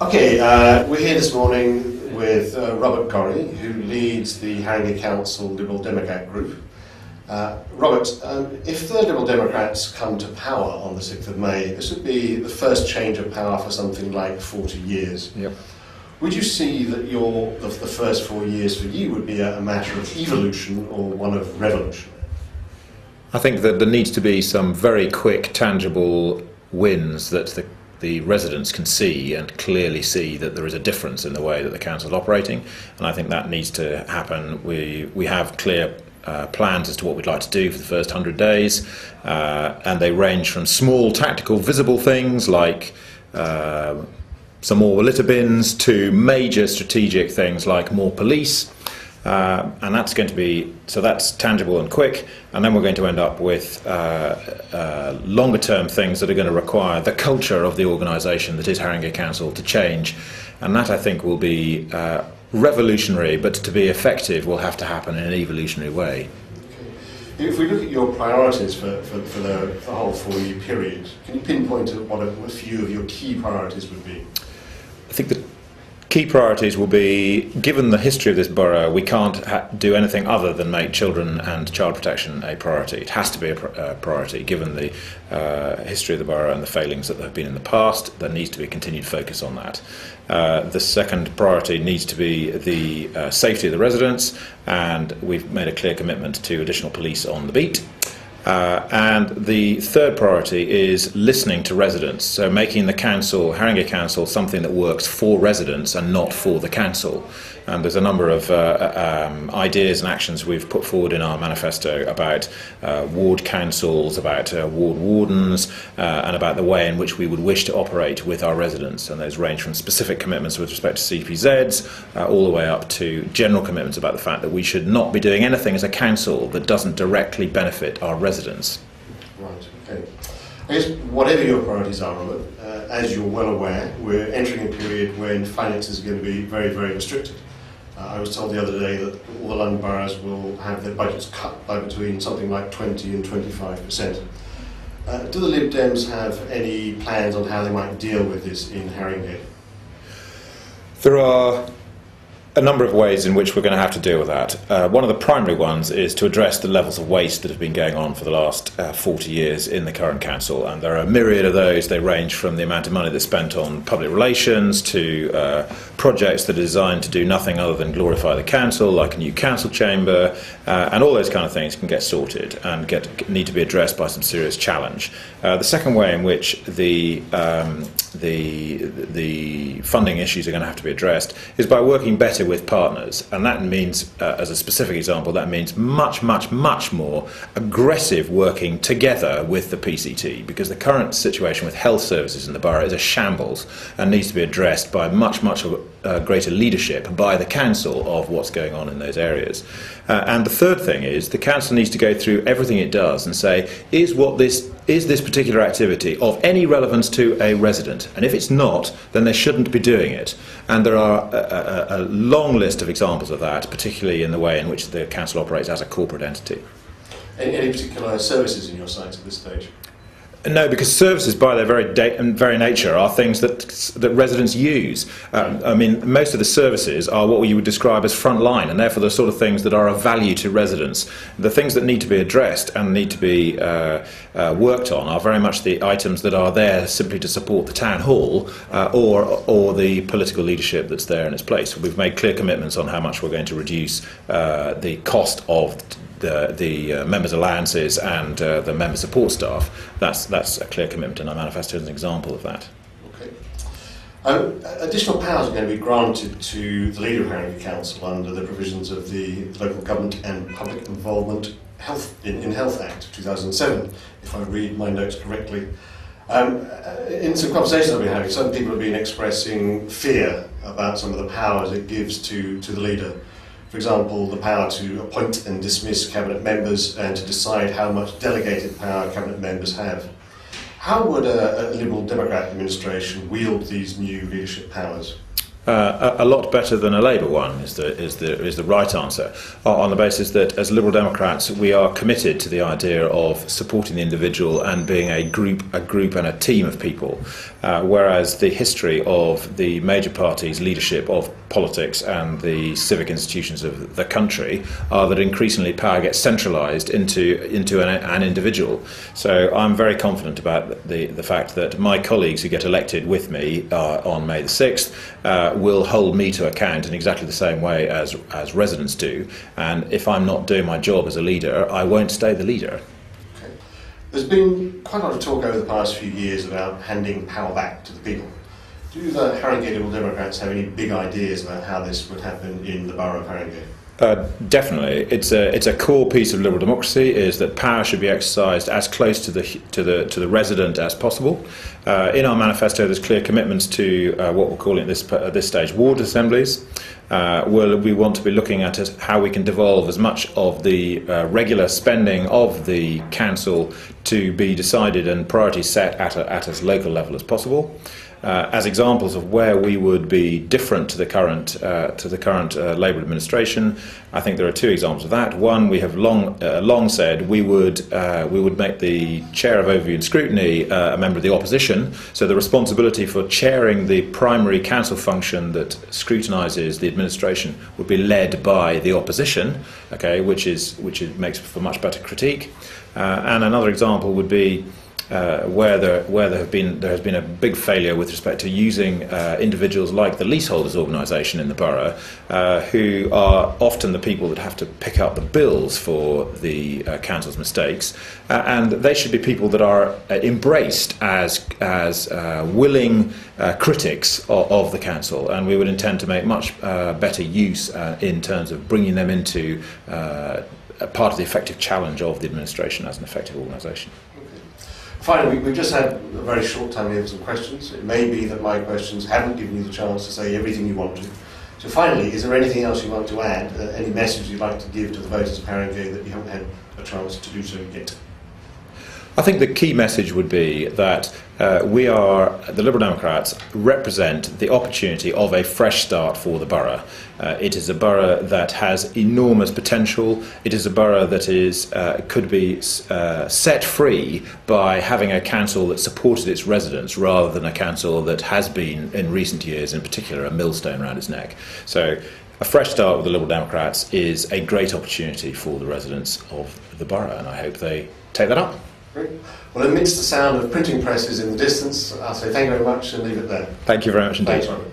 Okay, we're here this morning with Robert Gorrie, who leads the Haringey Council Liberal Democrat group. Robert, if the Liberal Democrats come to power on the 6th of May, this would be the first change of power for something like 40 years. Yep. Would you see that the first 4 years for you would be a matter of evolution or one of revolution? I think that there needs to be some very quick, tangible wins that the residents can see and clearly see that there is a difference in the way that the council is operating, and I think that needs to happen. We have clear plans as to what we'd like to do for the first 100 days, and they range from small tactical visible things like some more litter bins to major strategic things like more police. And that's going to be, so that's tangible and quick, and then we're going to end up with longer term things that are going to require the culture of the organisation that is Haringey Council to change, and that I think will be revolutionary, but to be effective will have to happen in an evolutionary way. Okay. If we look at your priorities for the whole 4-year period, can you pinpoint what a few of your key priorities would be? I think the key priorities will be, given the history of this borough, we can't do anything other than make children and child protection a priority. It has to be a priority, given the history of the borough and the failings that there have been in the past. There needs to be a continued focus on that. The second priority needs to be the safety of the residents, and we've made a clear commitment to additional police on the beat. And the third priority is listening to residents, so making the council, Haringey Council, something that works for residents and not for the council. And there's a number of ideas and actions we've put forward in our manifesto about ward councils, about ward wardens, and about the way in which we would wish to operate with our residents. And those range from specific commitments with respect to CPZs, all the way up to general commitments about the fact that we should not be doing anything as a council that doesn't directly benefit our residents. Right, okay. I guess whatever your priorities are, Robert, as you're well aware, we're entering a period when finances are going to be very, very restricted. I was told the other day that all the London boroughs will have their budgets cut by between something like 20 and 25%. Do the Lib Dems have any plans on how they might deal with this in Haringey? There are a number of ways in which we're going to have to deal with that. One of the primary ones is to address the levels of waste that have been going on for the last 40 years in the current council, and there are a myriad of those. They range from the amount of money that's spent on public relations to projects that are designed to do nothing other than glorify the council, like a new council chamber, and all those kind of things can get sorted and need to be addressed by some serious challenge. The second way in which the funding issues are going to have to be addressed is by working better with partners, and that means, as a specific example, that means much more aggressive working together with the PCT, because the current situation with health services in the borough is a shambles and needs to be addressed by much greater leadership by the council of what's going on in those areas. And the third thing is the council needs to go through everything it does and say, is this particular activity of any relevance to a resident? And if it's not, then they shouldn't be doing it. And there are a long list of examples of that, particularly in the way in which the council operates as a corporate entity. Any particular services in your sites at this stage? No, because services by their very nature are things that residents use. I mean, most of the services are what you would describe as frontline, and therefore the sort of things that are of value to residents. The things that need to be addressed and need to be worked on are very much the items that are there simply to support the town hall or the political leadership that's there in its place. We've made clear commitments on how much we're going to reduce the cost of the members' allowances and the member support staff. That's a clear commitment in our manifesto as an example of that. Okay. Additional powers are going to be granted to the leader of Haringey Council under the provisions of the Local Government and Public Involvement in Health Act of 2007, if I read my notes correctly. In some conversations I've been having, some people have been expressing fear about some of the powers it gives to the leader. For example, the power to appoint and dismiss cabinet members and to decide how much delegated power cabinet members have. How would a Liberal Democrat administration wield these new leadership powers? A lot better than a Labour one is the right answer, on the basis that as Liberal Democrats we are committed to the idea of supporting the individual and being a group and a team of people, whereas the history of the major parties' leadership of politics and the civic institutions of the country are that increasingly power gets centralised into an individual. So I'm very confident about the fact that my colleagues who get elected with me on May the 6th will hold me to account in exactly the same way as residents do, and if I'm not doing my job as a leader, I won't stay the leader. Okay. There's been quite a lot of talk over the past few years about handing power back to the people. Do the Haringey Liberal Democrats have any big ideas about how this would happen in the borough of Haringey? Definitely, it's a core piece of liberal democracy is that power should be exercised as close to the resident as possible. In our manifesto, there's clear commitments to what we're calling at this stage ward assemblies. We want to be looking at how we can devolve as much of the regular spending of the council to be decided and priorities set at as local level as possible. As examples of where we would be different to the current Labour administration, I think there are two examples of that. One, we have long said we would make the chair of overview and scrutiny a member of the opposition. So the responsibility for chairing the primary council function that scrutinises the administration would be led by the opposition. Okay, which makes for much better critique. And another example would be where there has been a big failure with respect to using individuals like the leaseholders organisation in the borough, who are often the people that have to pick up the bills for the council's mistakes, and they should be people that are embraced as willing critics of the council, and we would intend to make much better use in terms of bringing them into part of the effective challenge of the administration as an effective organisation. Finally, we've just had a very short time here for some questions. It may be that my questions haven't given you the chance to say everything you want to. So finally, is there anything else you want to add, any message you'd like to give to the voters of Haringey that you haven't had a chance to do so yet? I think the key message would be that the Liberal Democrats represent the opportunity of a fresh start for the borough. It is a borough that has enormous potential. It is a borough that could be set free by having a council that supported its residents rather than a council that has been, in recent years in particular, a millstone around its neck. So a fresh start with the Liberal Democrats is a great opportunity for the residents of the borough, and I hope they take that up. Great. Well, amidst the sound of printing presses in the distance, I'll say thank you very much and leave it there. Thank you very much indeed. Thanks, Robert.